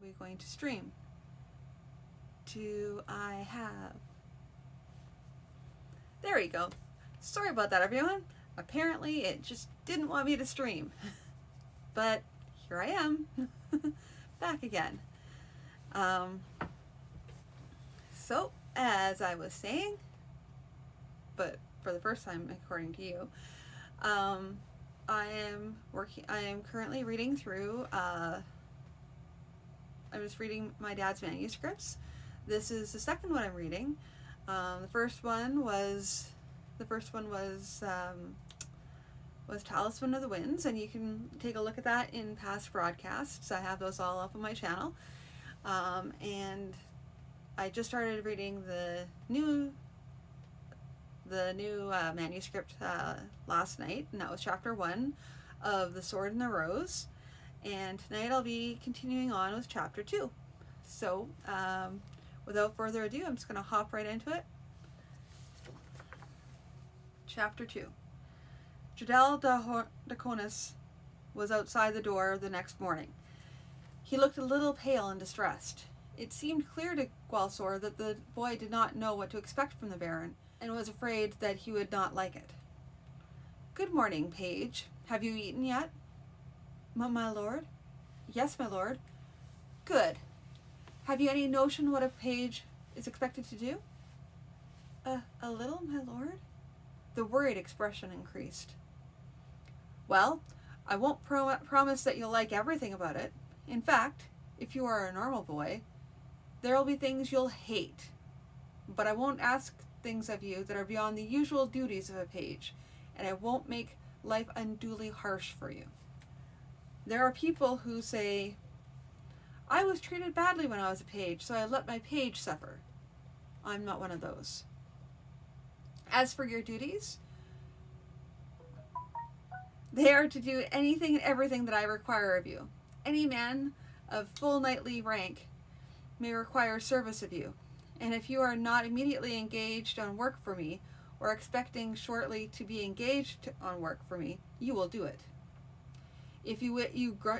we going to stream? Do I have... There we go. Sorry about that, everyone. Apparently it just didn't want me to stream. But here I am, back again. So, as I was saying, but for the first time according to you, I am currently reading through, I'm just reading my dad's manuscripts. This is the second one I'm reading. The first one was Talisman of the Winds, and you can take a look at that in past broadcasts. I have those all up on my channel. And I just started reading the new manuscript last night, and that was chapter 1 of The Sword and the Rose. And tonight I'll be continuing on with chapter 2. So, without further ado, I'm just going to hop right into it. Chapter 2. Jadal Daconis was outside the door the next morning. He looked a little pale and distressed. It seemed clear to Gwalsor that the boy did not know what to expect from the Baron, and was afraid that he would not like it. "Good morning, page. Have you eaten yet?" My lord?" "Yes, my lord." "Good. Have you any notion what a page is expected to do?" A little, my lord." The worried expression increased. "Well, I won't promise that you'll like everything about it. In fact, if you are a normal boy, there will be things you'll hate. But I won't ask things of you that are beyond the usual duties of a page, and I won't make life unduly harsh for you. There are people who say, 'I was treated badly when I was a page, so I let my page suffer.' I'm not one of those. As for your duties, they are to do anything and everything that I require of you. Any man of full knightly rank may require service of you, and if you are not immediately engaged on work for me, or expecting shortly to be engaged on work for me, you will do it. If you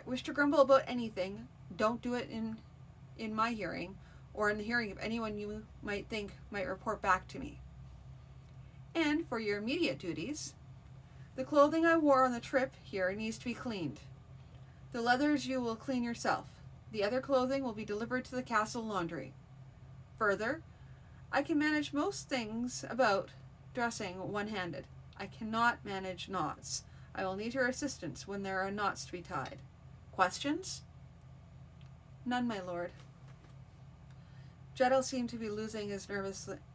wish to grumble about anything, don't do it in my hearing, or in the hearing of anyone you might think might report back to me. And for your immediate duties, the clothing I wore on the trip here needs to be cleaned. The leathers you will clean yourself. The other clothing will be delivered to the castle laundry. Further, I can manage most things about dressing one-handed. I cannot manage knots. I will need your assistance when there are knots to be tied. Questions?" "None, my lord." Jedel seemed to be losing his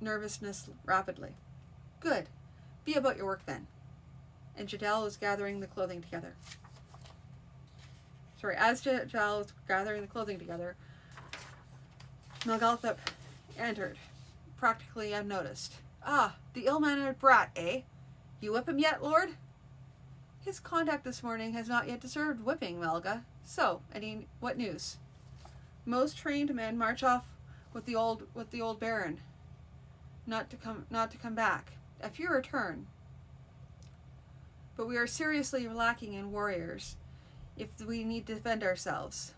nervousness rapidly. "Good. Be about your work then." And Jadal was gathering the clothing together. As Jadal was gathering the clothing together, Melgalthep entered, practically unnoticed. "Ah, the ill-mannered brat, eh? You whip him yet, lord?" "His conduct this morning has not yet deserved whipping, Melga. So, what news?" "Most trained men march off with the old Baron, not to come back. A few return, but we are seriously lacking in warriors if we need to defend ourselves.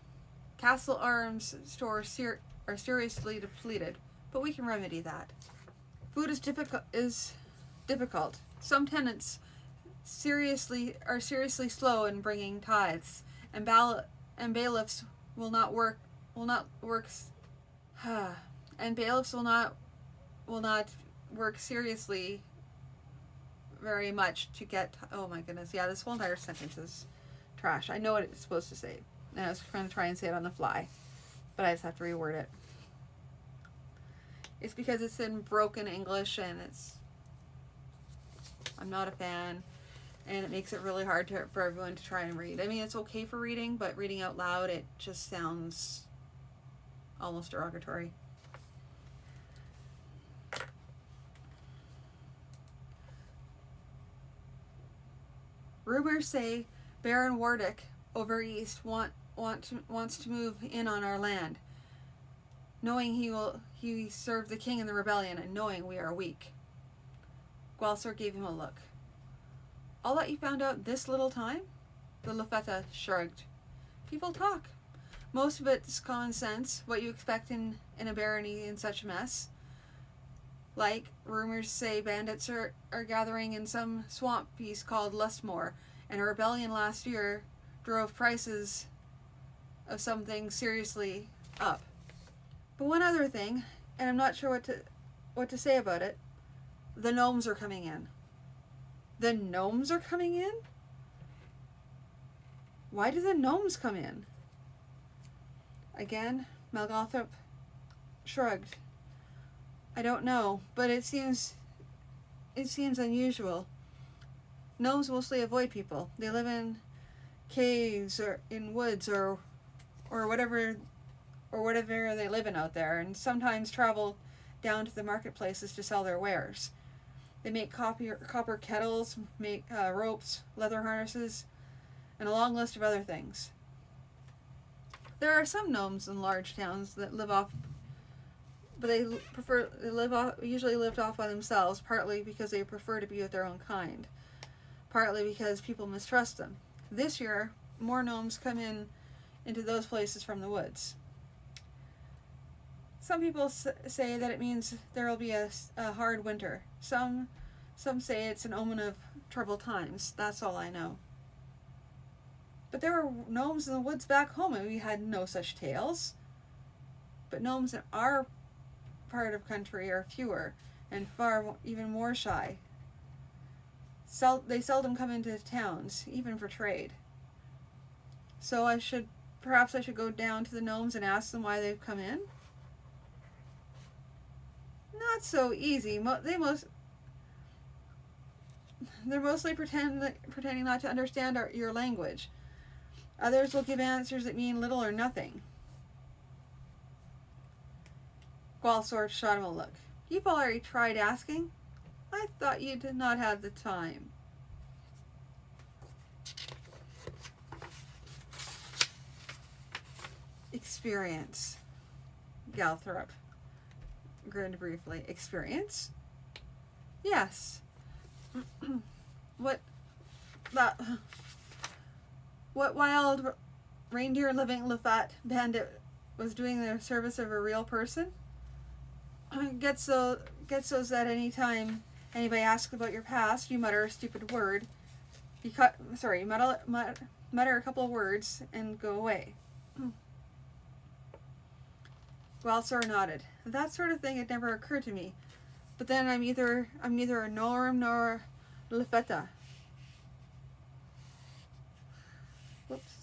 Castle arms stores are seriously depleted, but we can remedy that. Food is difficult. Some tenants are seriously slow in bringing tithes, and bailiffs will not work seriously very much to get." Oh my goodness, yeah, this whole entire sentence is trash. I know what it's supposed to say, and I was trying to say it on the fly, but I just have to reword it. It's because it's in broken English, and I'm not a fan, and it makes it really hard for everyone to try and read. I mean, it's okay for reading, but reading out loud, it just sounds almost derogatory. "Rumors say Baron Wardick over east wants to move in on our land, knowing he served the king in the rebellion, and knowing we are weak." Gwalsor gave him a look. "All that you found out this little time?" The Lafetta shrugged. "People talk, Most of it's common sense, what you expect in a barony in such a mess. Like, rumors say bandits are gathering in some swamp piece called Lustmore, and a rebellion last year drove prices of something seriously up. But one other thing, and I'm not sure what to say about it, the gnomes are coming in. The gnomes are coming in? Why do the gnomes come in? Again, Malgothrop shrugged. I don't know, but it seems unusual. Gnomes mostly avoid people. They live in caves or in woods or whatever they live in out there, and sometimes travel down to the marketplaces to sell their wares. They make copper kettles, make ropes, leather harnesses, and a long list of other things. There are some gnomes in large towns that live off, but usually lived off by themselves, partly because they prefer to be with their own kind, partly because people mistrust them. This year, more gnomes come into those places from the woods. Some people say that it means there will be a hard winter. Some say it's an omen of troubled times. That's all I know. But there were gnomes in the woods back home, and we had no such tales. But gnomes in our part of country are fewer and even more shy. They seldom come into towns, even for trade. So perhaps I should go down to the gnomes and ask them why they've come in? Not so easy. They're mostly pretending not to understand your language. Others will give answers that mean little or nothing. Gwalsor shot him a look. You've already tried asking? I thought you did not have the time. Experience. Galthrop grinned briefly. Experience? Yes. What wild reindeer living Lafat bandit was doing the service of a real person? Gets those that any time anybody asks about your past, you mutter a stupid word. You mutter a couple of words and go away. Gwalsor nodded. That sort of thing had never occurred to me. But then I'm neither a Norm nor Lafetta. Whoops.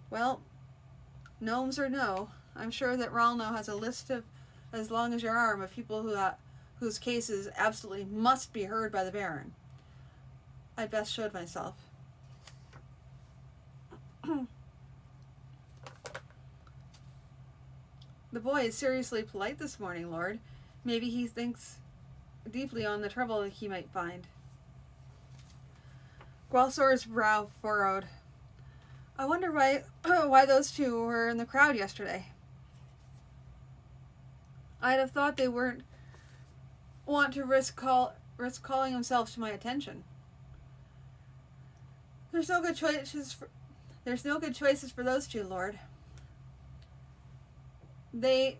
Well, gnomes or no, I'm sure that Ralno has a list of as long as your arm of people whose cases absolutely must be heard by the Baron. I best showed myself. The boy is seriously polite this morning, Lord. Maybe he thinks deeply on the trouble he might find. Gwalsor's brow furrowed. I wonder why those two were in the crowd yesterday. I'd have thought they wouldn't want to risk calling themselves to my attention. There's no good choices for those two, Lord. They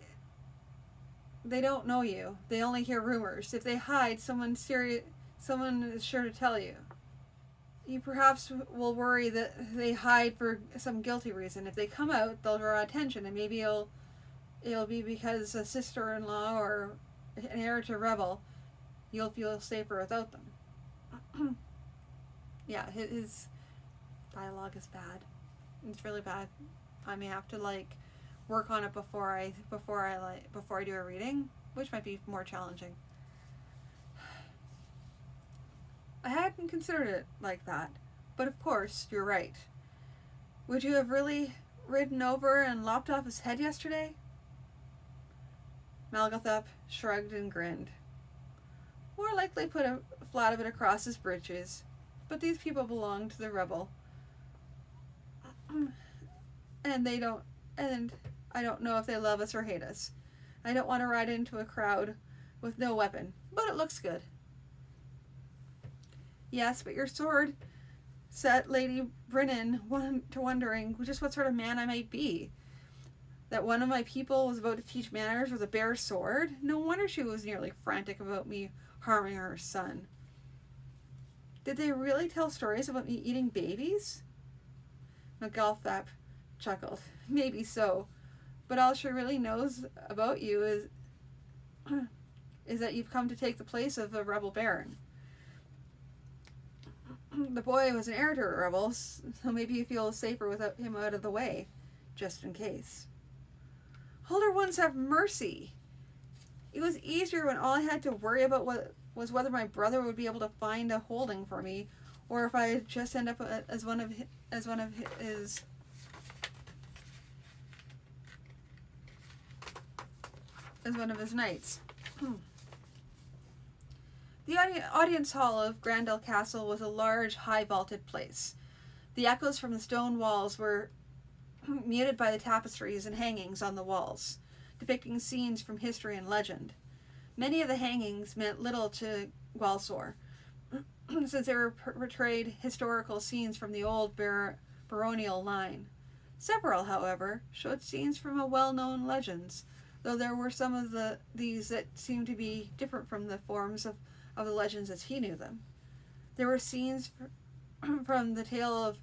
don't know you. They only hear rumors. If they hide, someone is sure to tell you. You perhaps will worry that they hide for some guilty reason. If they come out, they'll draw attention, and maybe it'll be because a sister-in-law or an heir to rebel. You'll feel safer without them. Yeah, his dialogue is bad. It's really bad. I may have to work on it before I do a reading, which might be more challenging. I hadn't considered it like that, but of course, you're right. Would you have really ridden over and lopped off his head yesterday? Malgothrop shrugged and grinned. More likely put a flat of it across his breeches, but these people belong to the rebel. And I don't know if they love us or hate us. I don't want to ride into a crowd with no weapon, but it looks good. Yes, but your sword set Lady Brennan to wondering just what sort of man I might be. That one of my people was about to teach manners with a bare sword? No wonder she was nearly frantic about me harming her son. Did they really tell stories about me eating babies? McGalthap chuckled. Maybe so, but all she really knows about you is that you've come to take the place of a rebel baron. The boy was an heir to a rebel, so maybe you feel safer without him out of the way, just in case. Older ones have mercy. It was easier when all I had to worry about was whether my brother would be able to find a holding for me, or if I'd just end up as one of his knights. The audience hall of Grandel Castle was a large, high-vaulted place. The echoes from the stone walls were muted by the tapestries and hangings on the walls, depicting scenes from history and legend. Many of the hangings meant little to Gwalsor, since they portrayed historical scenes from the old baronial line. Several, however, showed scenes from well-known legends, though there were some of these that seemed to be different from the forms of the legends as he knew them. There were scenes from the tale of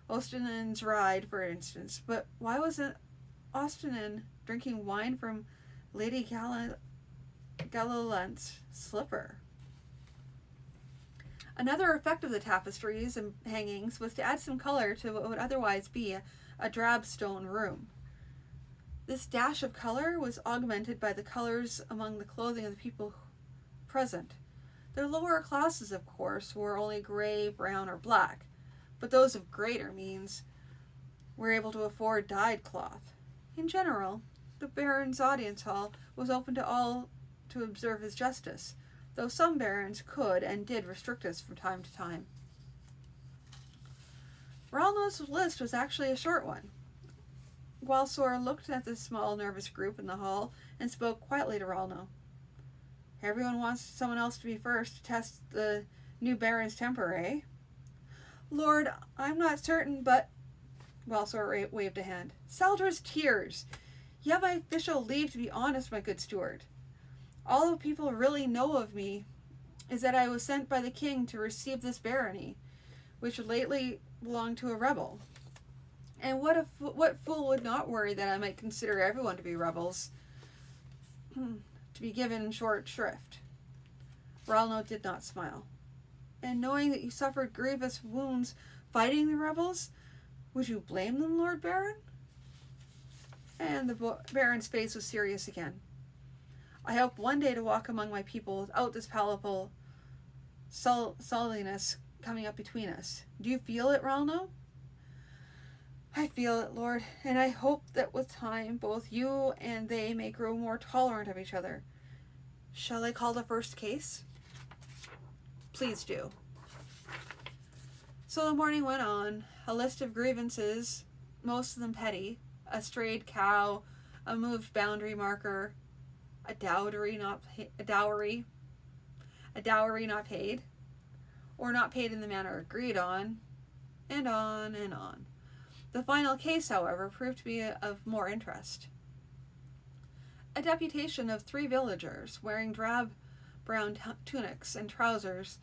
Ostinen's ride, for instance, but why wasn't Ostinen drinking wine from Lady Galilant's slipper? Another effect of the tapestries and hangings was to add some color to what would otherwise be a drab stone room. This dash of color was augmented by the colors among the clothing of the people present. The lower classes, of course, wore only gray, brown, or black, but those of greater means were able to afford dyed cloth. In general, the Baron's audience hall was open to all to observe his justice, though some barons could and did restrict us from time to time. Ralno's list was actually a short one. Gwalsor looked at the small, nervous group in the hall and spoke quietly to Ralno. Everyone wants someone else to be first to test the new baron's temper, eh? Lord, I'm not certain, but... Gwalsor waved a hand. Saldra's tears. You have my official leave to be honest, my good steward. All the people really know of me is that I was sent by the king to receive this barony, which lately belonged to a rebel. And what fool would not worry that I might consider everyone to be rebels, to be given short shrift? Ralno did not smile. And knowing that you suffered grievous wounds fighting the rebels, would you blame them, Lord Baron? And the Baron's face was serious again. I hope one day to walk among my people without this palpable sulliness coming up between us. Do you feel it, Ralno? I feel it, Lord, and I hope that with time both you and they may grow more tolerant of each other. Shall I call the first case? Please do. So the morning went on. A list of grievances, most of them petty, a strayed cow, a moved boundary marker, a dowry not paid, or not paid in the manner agreed on, and on and on. The final case, however, proved to be of more interest. A deputation of 3 villagers, wearing drab brown tunics and trousers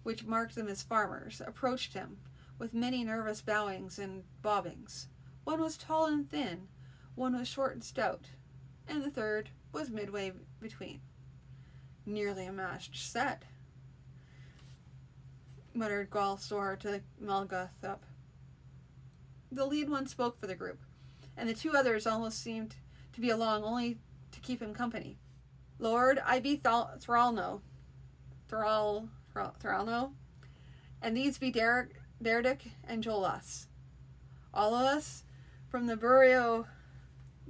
which marked them as farmers, approached him, with many nervous bowings and bobbings. One was tall and thin, one was short and stout, and the third was midway between. Nearly a matched set, muttered Gwalsor to Malgathup. The lead one spoke for the group, and the 2 others almost seemed to be along only to keep him company. Lord, I be Thralno, and these be Derdick and Jolas. All of us from the Burio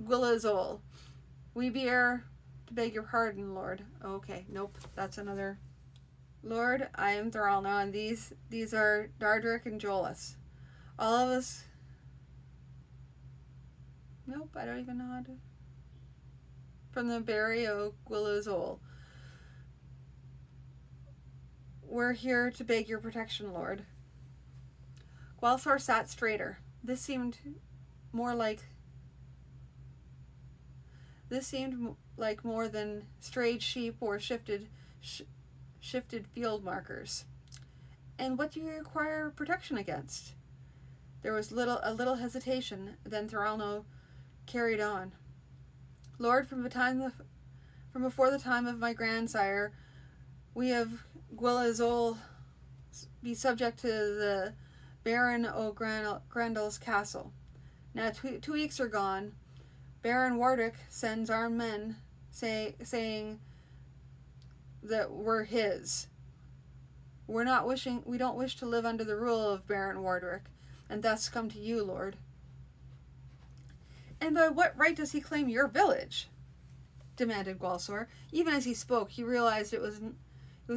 Gwilazol. We be here to beg your pardon, Lord. Okay, nope, that's another. Lord, I am Thralno, and these are Dardrick and Jolas. All of us. Nope, I don't even know how to. From the Burio Gwilazol. We're here to beg your protection, Lord. Gwalsor sat straighter. This seemed like more than strayed sheep or shifted field markers. And what do you require protection against? There was a little hesitation, then Thoralno carried on. Lord, from before the time of my grandsire, we of Gwilazol be subject to the Baron O'Grendel's castle. Now 2 weeks are gone. Baron Warwick sends armed men saying that we're his. We don't wish to live under the rule of Baron Warwick, and thus come to you, Lord. And by what right does he claim your village? Demanded Gwalsor. Even as he spoke, he realized it was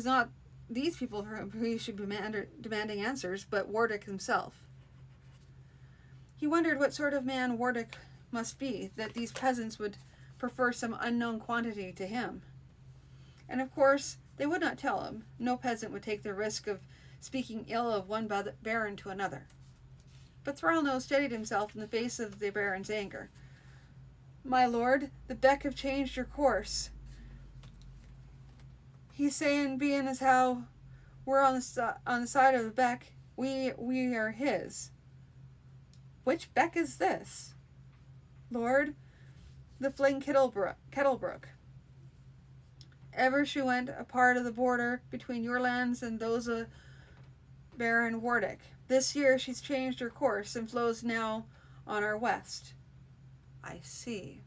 not these people for whom he should be demanding answers, but Warwick himself. He wondered what sort of man Warwick must be, that these peasants would prefer some unknown quantity to him. And of course, they would not tell him. No peasant would take the risk of speaking ill of one baron to another. But Thoralno steadied himself in the face of the baron's anger. My lord, the Beck have changed your course. He's saying, being as how we're on the side of the Beck, we are his. Which Beck is this? Lord, the Fling Kettlebrook. Ever she went a part of the border between your lands and those of Baron Warwick. This year she's changed her course and flows now on our west. I see.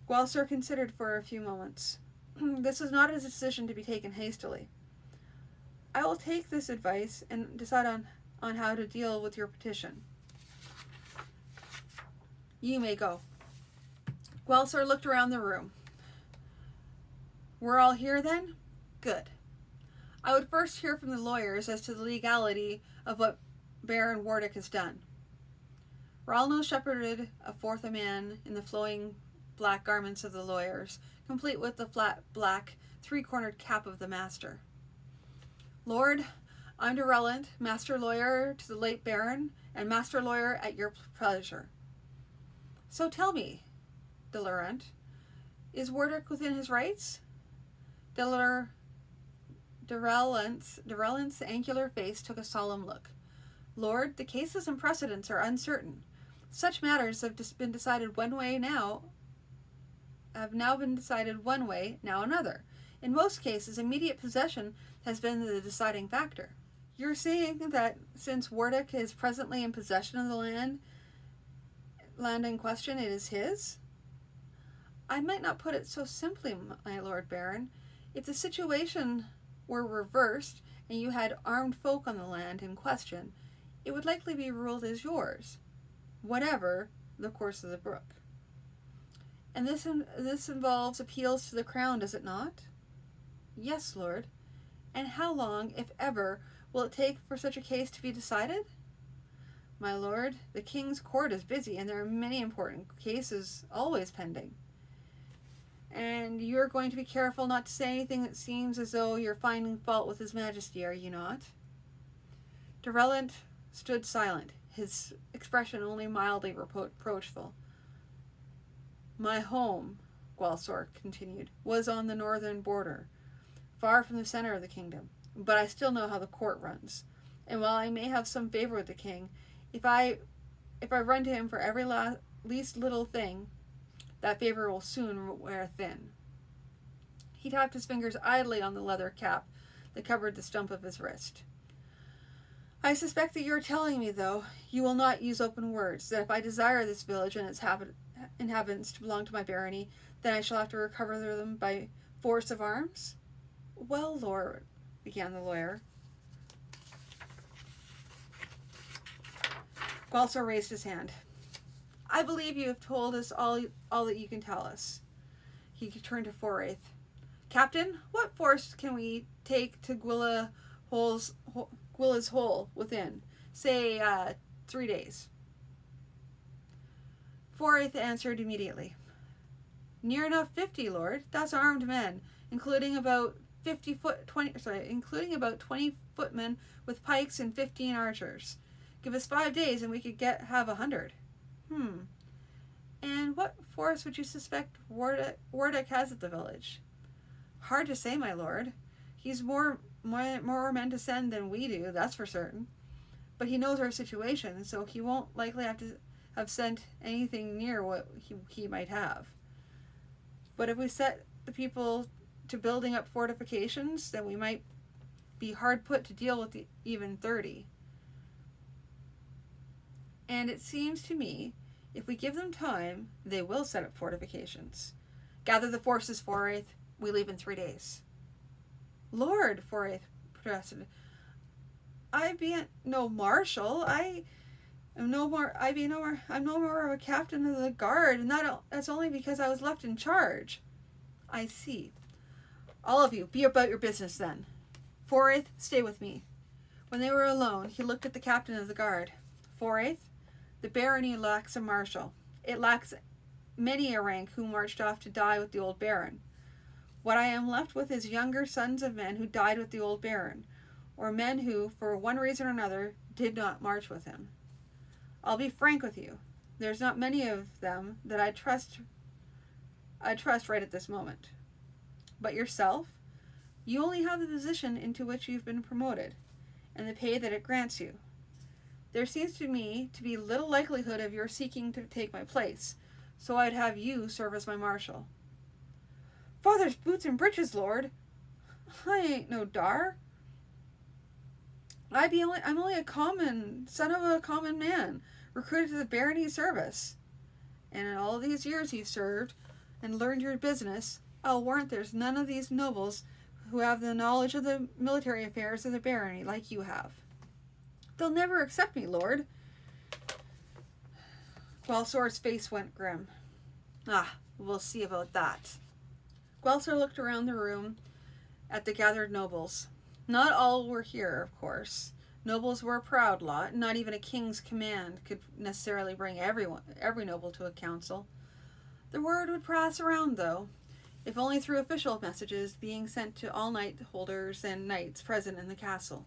Gwalsor considered for a few moments. This is not a decision to be taken hastily. I will take this advice and decide on how to deal with your petition. You may go. Gwalsor looked around the room. We're all here then? Good. I would first hear from the lawyers as to the legality of what Baron Warwick has done. Ralno shepherded forth a man in the flowing black garments of the lawyers, complete with the flat black three-cornered cap of the master. Lord, I'm de Rellant, master lawyer to the late Baron, and master lawyer at your pleasure. So tell me, de Rellant, is Warwick within his rights? De Rellant's angular face took a solemn look. Lord, the cases and precedents are uncertain. Such matters have been decided one way now, another. In most cases, immediate possession has been the deciding factor. You're saying that since Warwick is presently in possession of the land in question, it is his? I might not put it so simply, my Lord Baron. If the situation were reversed and you had armed folk on the land in question, it would likely be ruled as yours, whatever the course of the brook. And this involves appeals to the crown, does it not? Yes, Lord. And how long, if ever, will it take for such a case to be decided? My lord, the king's court is busy, and there are many important cases always pending. And you're going to be careful not to say anything that seems as though you're finding fault with His Majesty, are you not? De Rellant stood silent, his expression only mildly reproachful. My home, Gwalsor continued, was on the northern border, far from the center of the kingdom, but I still know how the court runs. And while I may have some favor with the king, if I run to him for every least little thing, that favor will soon wear thin. He tapped his fingers idly on the leather cap that covered the stump of his wrist. I suspect that you're telling me, though, you will not use open words, that if I desire this village and its inhabitants to belong to my barony, then I shall have to recover them by force of arms? Well, Lord, began the lawyer. Gwalsor raised his hand. I believe you have told us all that you can tell us. He turned to Forraith. Captain, what force can we take to Gwilla's Hole within, say, 3 days? Forraith answered immediately. Near enough 50, Lord. That's armed men, including about 20 footmen with pikes and 15 archers. Give us 5 days and we could have 100. And what force would you suspect Wardick has at the village? Hard to say, my lord. He's more men to send than we do, that's for certain. But he knows our situation, so he won't likely have sent anything near what he might have. But if we set the people to building up fortifications, then we might be hard put to deal with even 30. And it seems to me, if we give them time, they will set up fortifications. Gather the forces, Forraith. We leave in 3 days. Lord, Forraith protested, I be no marshal. I'm no more of a captain of the guard, and that's only because I was left in charge. I see. All of you, be about your business then. Forraith, stay with me. When they were alone, he looked at the captain of the guard. Forraith, the barony lacks a marshal. It lacks many a rank who marched off to die with the old baron. What I am left with is younger sons of men who died with the old baron, or men who, for one reason or another, did not march with him. I'll be frank with you. There's not many of them that I trust right at this moment. But yourself, you only have the position into which you've been promoted, and the pay that it grants you. There seems to me to be little likelihood of your seeking to take my place, so I'd have you serve as my marshal. Father's boots and breeches, lord. I ain't no dar. I'm only a son of a common man, recruited to the barony's service. And in all these years you've served and learned your business, I'll warrant there's none of these nobles who have the knowledge of the military affairs of the barony like you have. They'll never accept me, lord. Gwalsor's face went grim. We'll see about that. Gwalsor looked around the room at the gathered nobles. Not all were here, of course. Nobles were a proud lot. Not even a king's command could necessarily bring every noble to a council. The word would pass around, though, if only through official messages being sent to all knight holders and knights present in the castle.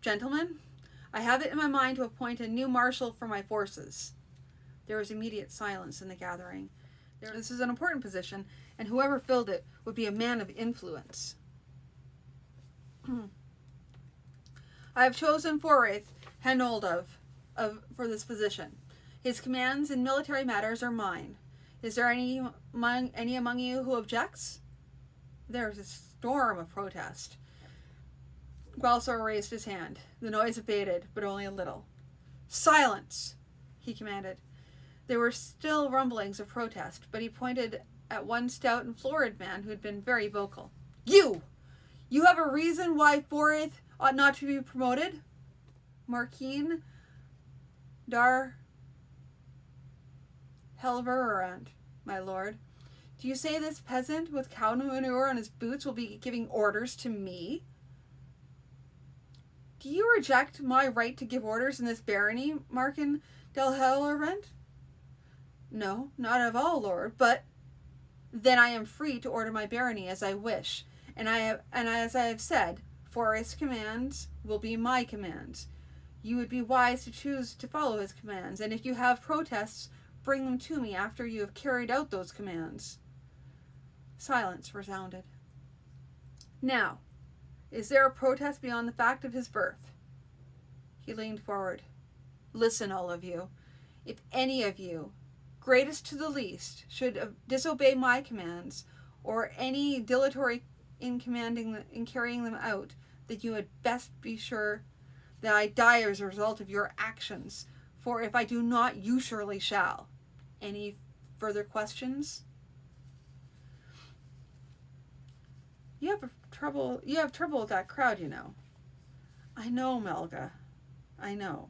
Gentlemen, I have it in my mind to appoint a new marshal for my forces. There was immediate silence in the gathering. This is an important position, and whoever filled it would be a man of influence. I have chosen Forraith Henold for this position. His commands in military matters are mine. Is there any among you who objects? There is a storm of protest. Gwalsor raised his hand. The noise abated, but only a little. Silence, he commanded. There were still rumblings of protest, but he pointed at one stout and florid man who had been very vocal. You have a reason why Forraith ought not to be promoted? Marquine Dar Helverand, my lord. Do you say this peasant with cow manure on his boots will be giving orders to me? Do you reject my right to give orders in this barony, Marquine del Helverand? No, not at all, lord, but then I am free to order my barony as I wish, and as I have said, Forraith's commands will be my commands. You would be wise to choose to follow his commands, and if you have protests, bring them to me after you have carried out those commands. Silence resounded. Now, is there a protest beyond the fact of his birth? He leaned forward. Listen, all of you. If any of you, greatest to the least, should disobey my commands, or any dilatory in carrying them out, that you had best be sure that I die as a result of your actions. For if I do not, you surely shall. Any further questions? You have trouble with that crowd, you know. I know, Melga. I know.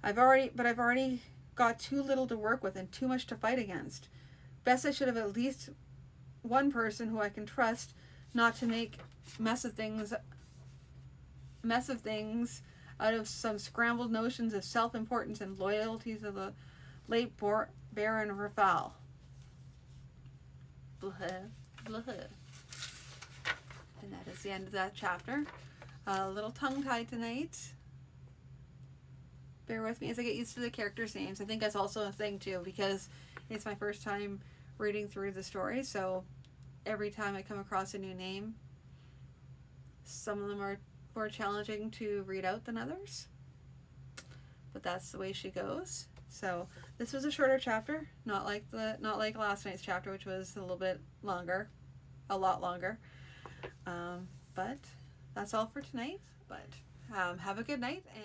I've already got too little to work with and too much to fight against. Best I should have at least one person who I can trust not to make mess of things out of some scrambled notions of self-importance and loyalty to the late Baron Rafal. Blah, blah. And that is the end of that chapter. A little tongue-tied tonight. bear with me as I get used to the characters' names. I think that's also a thing too, because it's my first time reading through the story, so every time I come across a new name, some of them are more challenging to read out than others. But that's the way she goes. So this was a shorter chapter, not like last night's chapter, which was a little bit longer, a lot longer. But that's all for tonight. But have a good night, and